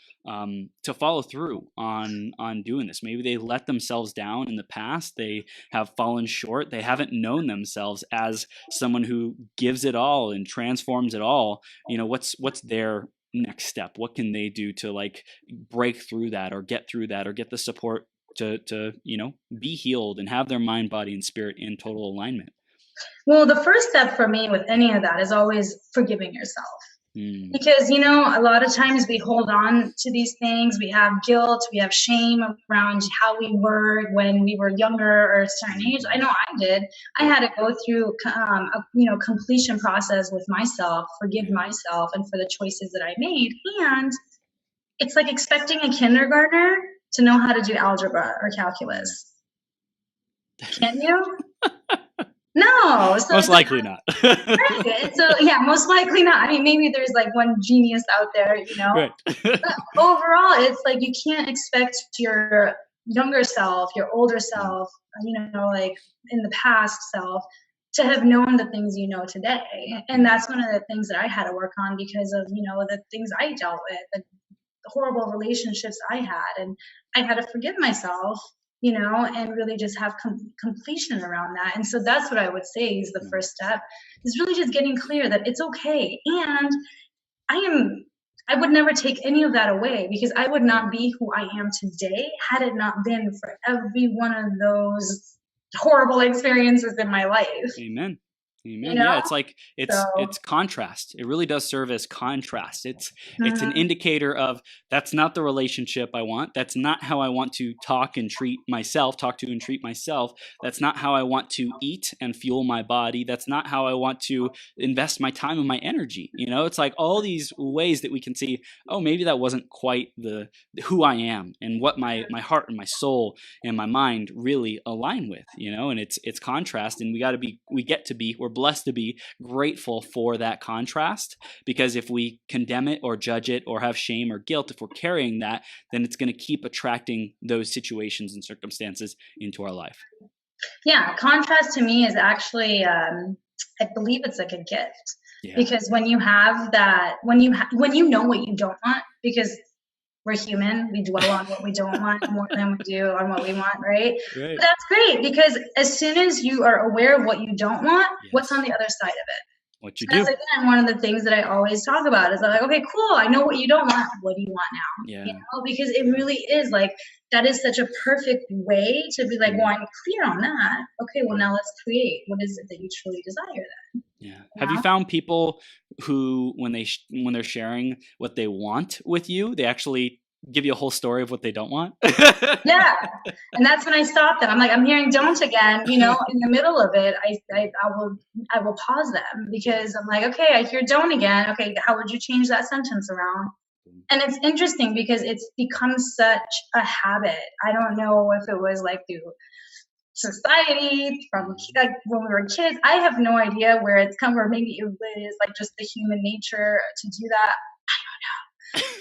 follow through on doing this. Maybe they let themselves down in the past. They have fallen short. They haven't known themselves as someone who gives it all and transforms it all. What's their next step? What can they do to like break through that, or get through that, or get the support to be healed and have their mind, body, and spirit in total alignment? Well, the first step for me with any of that is always forgiving yourself. Because, a lot of times we hold on to these things. We have guilt, we have shame around how we were when we were younger or a certain age. I know I did. I had to go through, a completion process with myself, forgive myself, and for the choices that I made. And it's like expecting a kindergartner to know how to do algebra or calculus. Can you? No. So most likely not. Right. So yeah, most likely not. I mean, maybe there's like one genius out there, Right. But overall, it's like you can't expect your younger self, your older self, like in the past self, to have known the things today. And that's one of the things that I had to work on, because of, the things I dealt with, the horrible relationships I had. And I had to forgive myself, and really just have completion around that. And so that's what I would say is the first step, is really just getting clear that it's okay. And I would never take any of that away, because I would not be who I am today had it not been for every one of those horrible experiences in my life. Amen. Amen. Yeah, it's like So, it's contrast. It really does serve as contrast. It's an mhm. indicator of that's not the relationship I want. That's not how I want to talk to and treat myself. That's not how I want to eat and fuel my body. That's not how I want to invest my time and my energy. It's like all these ways that we can see, oh, maybe that wasn't quite the who I am and what my heart and my soul and my mind really align with, and it's contrast, and we're blessed to be grateful for that contrast, because if we condemn it or judge it or have shame or guilt, if we're carrying that, then it's going to keep attracting those situations and circumstances into our life. Yeah, contrast to me is actually, I believe it's like a gift. Yeah. Because when you have that, when you know what you don't want, because we're human, we dwell on what we don't want more than we do on what we want, right? Right. But that's great, because as soon as you are aware of what you don't want, Yes. what's on the other side of it? What you do. That's again one of the things that I always talk about is like, okay, cool, I know what you don't want. What do you want now? Yeah. Because it really is like, that is such a perfect way to be like, well, I'm clear on that. Okay, well, now let's create. What is it that you truly desire then? Yeah. Have you found people who, when they're sharing what they want with you, they actually give you a whole story of what they don't want? Yeah. And that's when I stop them. I'm like, I'm hearing don't again, in the middle of it, I will pause them, because I'm like, okay, I hear don't again. Okay, how would you change that sentence around? And it's interesting because it's become such a habit. I don't know if it was like through society, from like when we were kids. I have no idea where it's come from. Maybe it is like just the human nature to do that.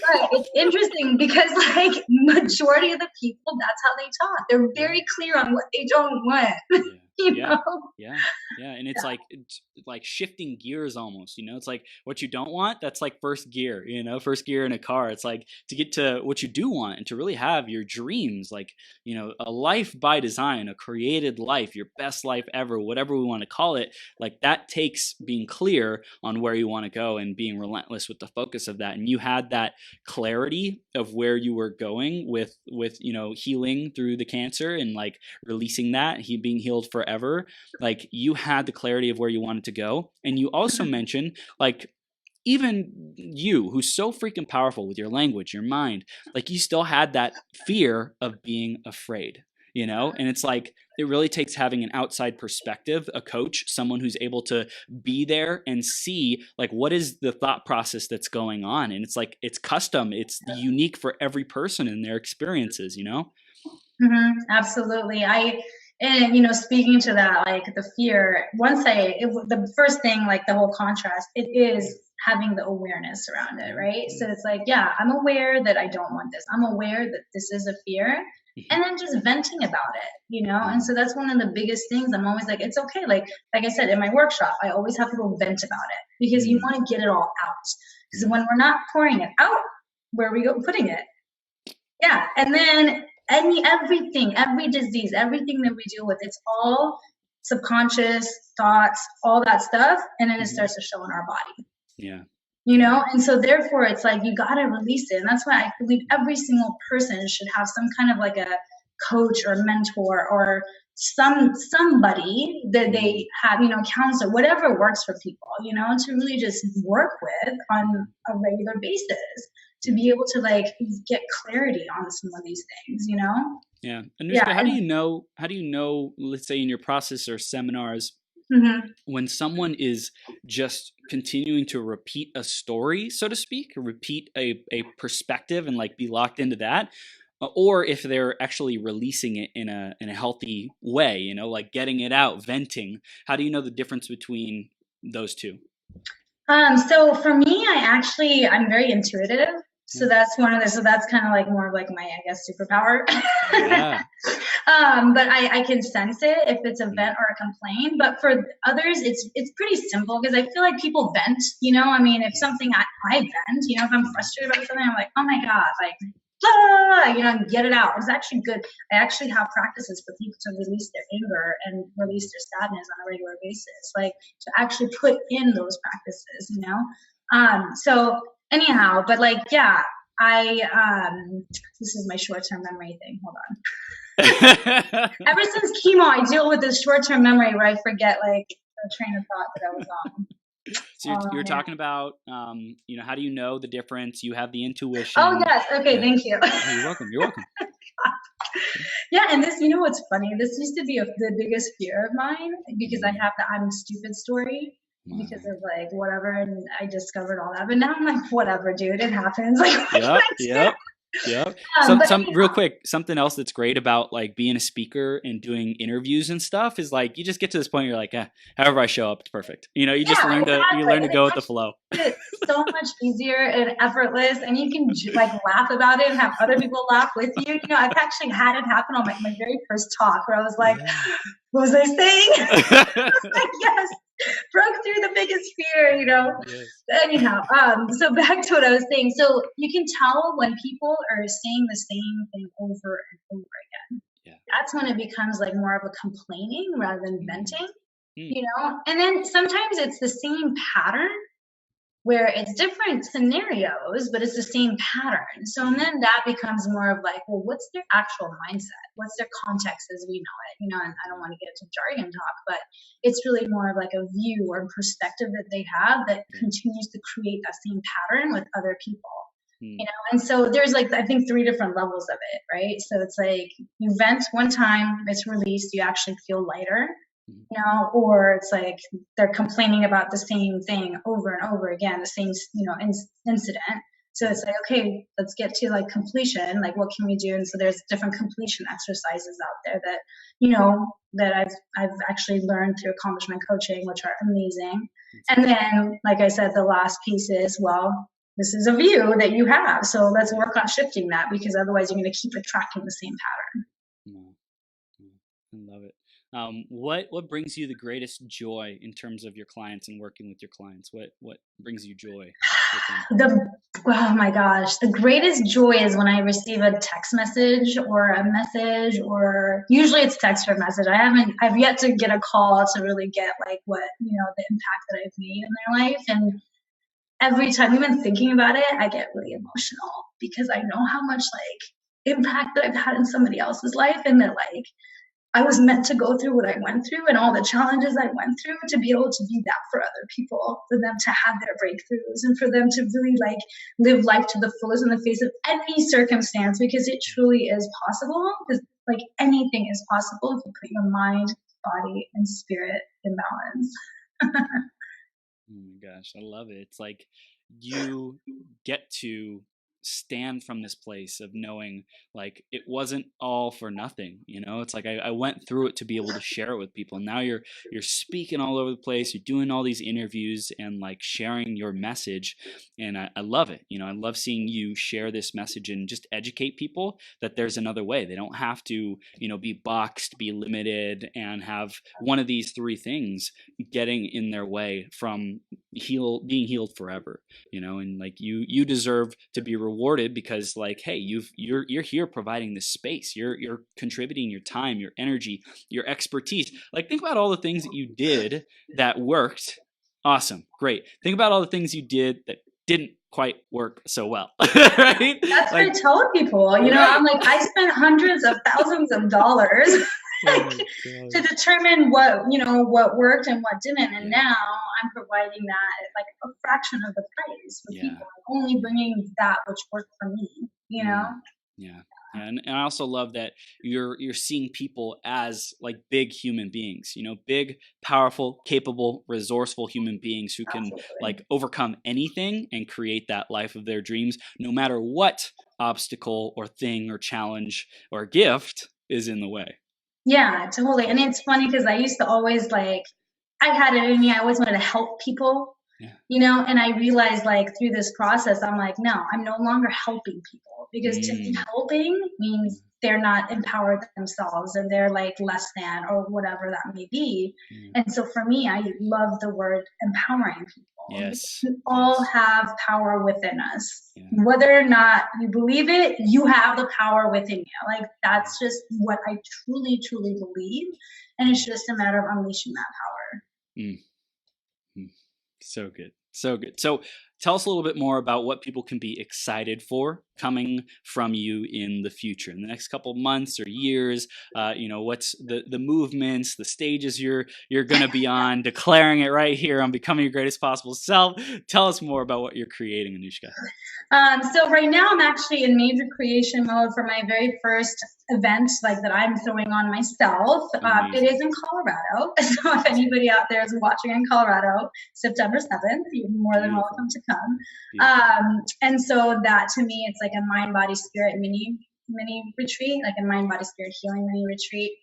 But it's interesting because like majority of the people, that's how they talk. They're very clear on what they don't want. Yeah. And it's like shifting gears almost, it's like what you don't want, that's like first gear in a car. It's like to get to what you do want and to really have your dreams, like a life by design, a created life, your best life ever, whatever we want to call it. Like that takes being clear on where you want to go and being relentless with the focus of that. And you had that clarity of where you were going with healing through the cancer and like releasing that, being healed forever. Like you had the clarity of where you wanted to go. And you also mentioned like even you, who's so freaking powerful with your language, your mind, like you still had that fear of being afraid, and it's like it really takes having an outside perspective, a coach, someone who's able to be there and see like what is the thought process that's going on. And it's like it's custom, it's unique for every person and their experiences, Absolutely. And speaking to that, like the fear, the first thing, like the whole contrast, it is having the awareness around it, right? So it's like, yeah, I'm aware that I don't want this. I'm aware that this is a fear, and then just venting about it, And so that's one of the biggest things. I'm always like, it's okay. Like I said, in my workshop, I always have people vent about it, because you want to get it all out. Because when we're not pouring it out, where are we putting it? Yeah. And then everything, every disease, everything that we deal with, it's all subconscious thoughts, all that stuff. And then it starts to show in our body. Yeah. And so therefore it's like, you got to release it. And that's why I believe every single person should have some kind of like a coach or mentor or somebody that they have, counselor, whatever works for people, to really just work with on a regular basis, to be able to like get clarity on some of these things, Yeah. Anuschka, how do you know, let's say in your process or seminars, when someone is just continuing to repeat a story, so to speak, or repeat a perspective and like be locked into that, or if they're actually releasing it in a healthy way, like getting it out, venting? How do you know the difference between those two? So for me, I'm very intuitive. So that's so that's kind of like more of like my, I guess, superpower. Yeah. But I can sense it if it's a vent or a complaint. But for others, it's pretty simple, because I feel like people vent, I mean, if something I vent, if I'm frustrated about something, I'm like, oh my God, like, blah, get it out. It's actually good. I actually have practices for people to release their anger and release their sadness on a regular basis, like to actually put in those practices, So anyhow, but like, yeah, this is my short-term memory thing. Hold on. Ever since chemo, I deal with this short-term memory where I forget like train of thought that I was on. So you're talking about, how do you know the difference? You have the intuition. Oh, yes. Okay. Yeah. Thank you. Oh, you're welcome. You're welcome. Yeah. And this, what's funny? This used to be the biggest fear of mine because I have the I'm stupid story because of like whatever. And I discovered all that. But now I'm like, whatever, dude. It happens. Like, Yep. Real quick, something else that's great about like being a speaker and doing interviews and stuff is like you just get to this point where you're like, however I show up, it's perfect. You just learn to go with the flow. It's so much easier and effortless, and you can like laugh about it and have other people laugh with you. I've actually had it happen on my very first talk where I was like, what was I saying? I was like, yes. Broke through the biggest fear, Yes. Anyhow, so back to what I was saying. So you can tell when people are saying the same thing over and over again. Yeah. That's when it becomes like more of a complaining rather than venting, And then sometimes it's the same pattern where it's different scenarios, but it's the same pattern. So then that becomes more of like, well, what's their actual mindset? What's their context as we know it? And I don't want to get into jargon talk, but it's really more of like a view or perspective that they have that continues to create that same pattern with other people. And so there's like, I think 3 different levels of it, right? So it's like you vent one time, it's released, you actually feel lighter. Or it's like they're complaining about the same thing over and over again, the same, incident. So it's like, okay, let's get to like completion. Like, what can we do? And so there's different completion exercises out there that, that I've actually learned through accomplishment coaching, which are amazing. And then, like I said, the last piece is, well, this is a view that you have. So let's work on shifting that because otherwise you're going to keep attracting the same pattern. I love it. What brings you the greatest joy in terms of your clients and working with your clients? What brings you joy? Oh my gosh, the greatest joy is when I receive a text message or a message, or usually it's text or message. I've yet to get a call to really get like what, the impact that I've made in their life. And every time, even thinking about it, I get really emotional because I know how much like impact that I've had in somebody else's life, and that like I was meant to go through what I went through and all the challenges I went through to be able to be that for other people, for them to have their breakthroughs and for them to really like live life to the fullest in the face of any circumstance, because it truly is possible. Because like anything is possible if you put your mind, body, and spirit in balance. Oh my gosh, I love it. It's like you get to stand from this place of knowing like it wasn't all for nothing. It's like I went through it to be able to share it with people. And now you're speaking all over the place, you're doing all these interviews and like sharing your message, and I love it. I love seeing you share this message and just educate people that there's another way. They don't have to be boxed, be limited, and have one of these 3 things getting in their way from being healed forever. And like you deserve to be rewarded because like, hey, you're here providing this space, you're contributing your time, your energy, your expertise. Like, think about all the things that you did that worked. Awesome, great. Think about all the things you did that didn't quite work so well. Right? That's like, what I tell people. I'm like, I spent hundreds of thousands of dollars to determine what worked and what didn't, and now I'm providing that at like a fraction of the price for people, only bringing that which worked for me. Yeah. And I also love that you're seeing people as like big human beings, big, powerful, capable, resourceful human beings who can like overcome anything and create that life of their dreams, no matter what obstacle or thing or challenge or gift is in the way. Yeah, totally. And it's funny because I used to always like, I had it in me. I always wanted to help people, and I realized like through this process, I'm like, no, I'm no longer helping people, because to me, helping means they're not empowered themselves and they're like less than or whatever that may be. And so for me, I love the word empowering people. Yes. We all have power within us. Whether or not you believe it, you have the power within you. Like, that's just what I truly, truly believe. And it's just a matter of unleashing that power. So good. So good. So tell us a little bit more about what people can be excited for coming from you in the future, in the next couple of months or years. What's the movements, the stages you're going to be on, declaring it right here on Becoming Your Greatest Possible Self. Tell us more about what you're creating, Anuschka. So right now I'm actually in major creation mode for my very first event, like that I'm throwing on myself. It is in Colorado. So if anybody out there is watching in Colorado, September 7th, you're more than welcome to come. And so that to me, it's like a mind, body, spirit mini retreat, like a mind, body, spirit healing mini retreat.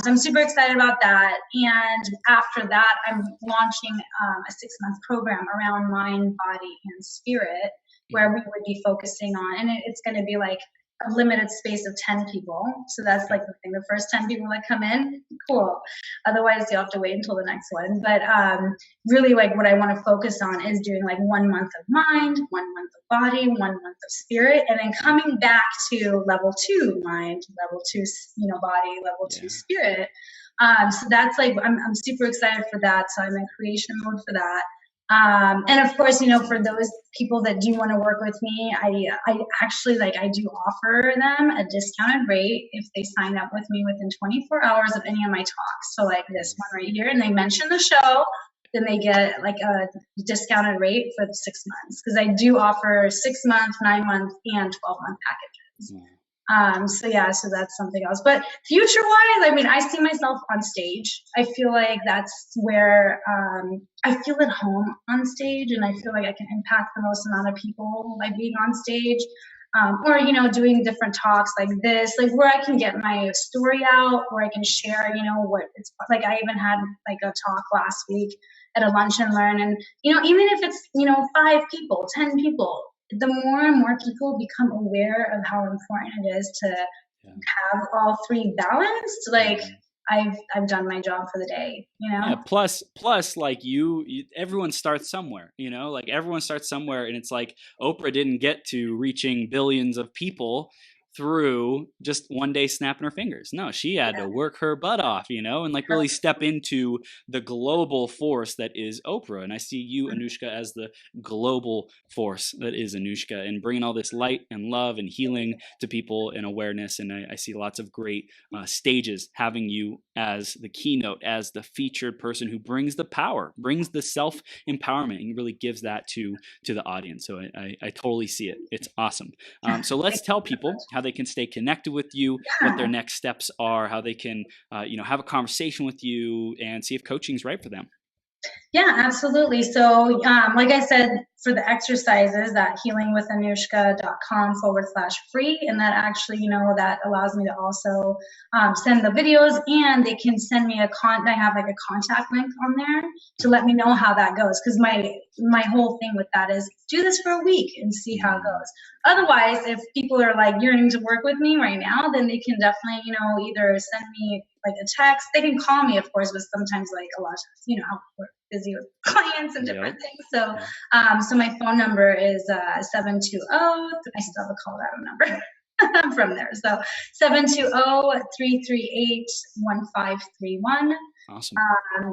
So I'm super excited about that. And after that, I'm launching a 6-month program around mind, body, and spirit, where we would be focusing on, and it's going to be like a limited space of 10 people. So that's like the thing. The first 10 people that come in, cool. Otherwise, you'll have to wait until the next one. But really, like what I want to focus on is doing like 1 month of mind, 1 month of body, 1 month of spirit, and then coming back to level 2 mind, level 2 body, level 2 spirit. So that's like I'm super excited for that. So I'm in creation mode for that. And of course, for those people that do want to work with me, I actually I do offer them a discounted rate if they sign up with me within 24 hours of any of my talks. So like this one right here, and they mention the show, then they get like a discounted rate for the 6 months, because I do offer 6 month, 9 month, and 12-month packages. So that's something else. But future-wise, I mean, I see myself on stage. I feel like that's where I feel at home on stage, and I feel like I can impact the most amount of people by being on stage. Or doing different talks like this, like where I can get my story out, where I can share, what it's like. I even had like a talk last week at a lunch and learn, and even if it's 5 people, 10 people, the more and more people become aware of how important it is to have all 3 balanced, like I've done my job for the day, Yeah. Plus, like everyone starts somewhere, like everyone starts somewhere, and it's like Oprah didn't get to reaching billions of people through just one day snapping her fingers. No, she had to work her butt off, and like really step into the global force that is Oprah. And I see you, Anuschka, as the global force that is Anuschka, and bringing all this light and love and healing to people and awareness. And I see lots of great stages having you as the keynote, as the featured person who brings the power, brings the self-empowerment, and really gives that to the audience. So I totally see it. It's awesome. So let's tell people how they can stay connected with you, what their next steps are, how they can, have a conversation with you and see if coaching is right for them. Yeah, absolutely. So, like I said, for the exercises, that healingwithanuschka.com/free, and that actually, that allows me to also send the videos, and they can send me I have like a contact link on there to let me know how that goes. Because my whole thing with that is do this for a week and see how it goes. Otherwise, if people are like yearning to work with me right now, then they can definitely, either send me like a text. They can call me, of course, but sometimes like a lot of times, we're busy with clients and different things. So, so my phone number is 720. I still have a Colorado number. I'm from there. So 720-338-1531. Awesome.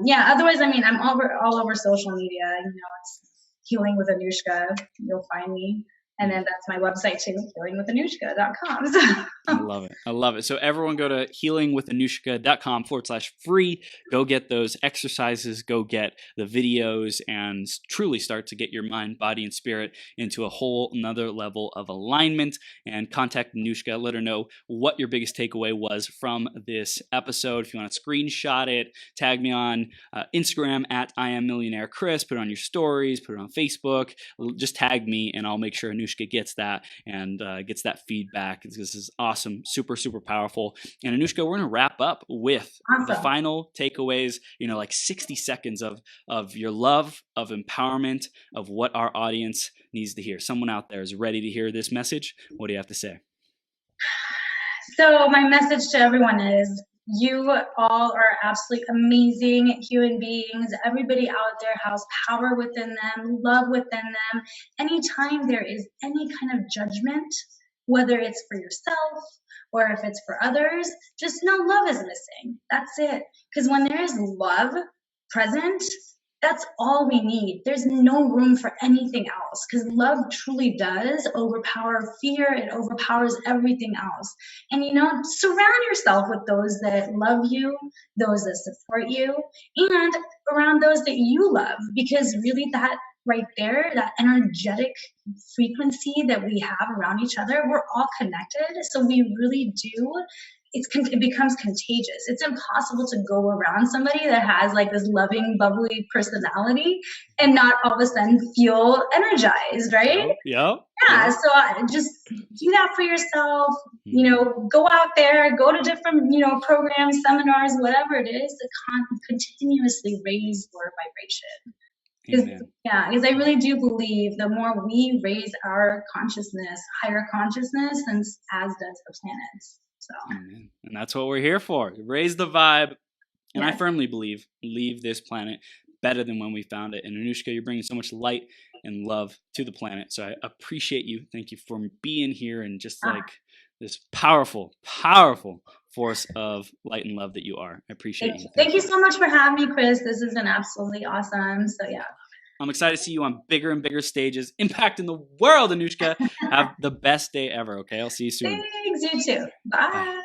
Otherwise, I mean, I'm all over social media. It's Healing with Anuschka. You'll find me. And then that's my website too, healingwithanuschka.com. I love it. So everyone go to healingwithanuschka.com/free. Go get those exercises, go get the videos, and truly start to get your mind, body, and spirit into a whole another level of alignment. And contact Anuschka. Let her know what your biggest takeaway was from this episode. If you want to screenshot it, tag me on Instagram at IamMillionaireChris. Put it on your stories, put it on Facebook. Just tag me, and I'll make sure Anuschka gets that and gets that feedback. This is awesome, super, super powerful. And Anuschka, we're going to wrap up with the final takeaways, like 60 seconds of your love, of empowerment, of what our audience needs to hear. Someone out there is ready to hear this message. What do you have to say? So my message to everyone is, you all are absolutely amazing human beings. Everybody out there has power within them, love within them. Anytime there is any kind of judgment, whether it's for yourself or if it's for others, just know love is missing. That's it. Because when there is love present, That's all we need. There's no room for anything else, because love truly does overpower fear. It overpowers everything else. And, surround yourself with those that love you, those that support you, and around those that you love, because really that right there, that energetic frequency that we have around each other, we're all connected. So we really do, it becomes contagious. It's impossible to go around somebody that has like this loving, bubbly personality and not all of a sudden feel energized, right? Yep. Yeah. So just do that for yourself. Go out there, go to different, programs, seminars, whatever it is, to continuously raise your vibration. Because I really do believe the more we raise our consciousness, higher consciousness, and as does the planets. So. Amen. And that's what we're here for. Raise the vibe. And I firmly believe, leave this planet better than when we found it. And Anuschka, you're bringing so much light and love to the planet. So I appreciate you. Thank you for being here and just like this powerful, powerful force of light and love that you are. I appreciate you. Thank you so much for having me, Chris. This has been absolutely awesome. So yeah. I'm excited to see you on bigger and bigger stages, impacting the world, Anuschka. Have the best day ever, okay? I'll see you soon. Thanks, you too. Bye.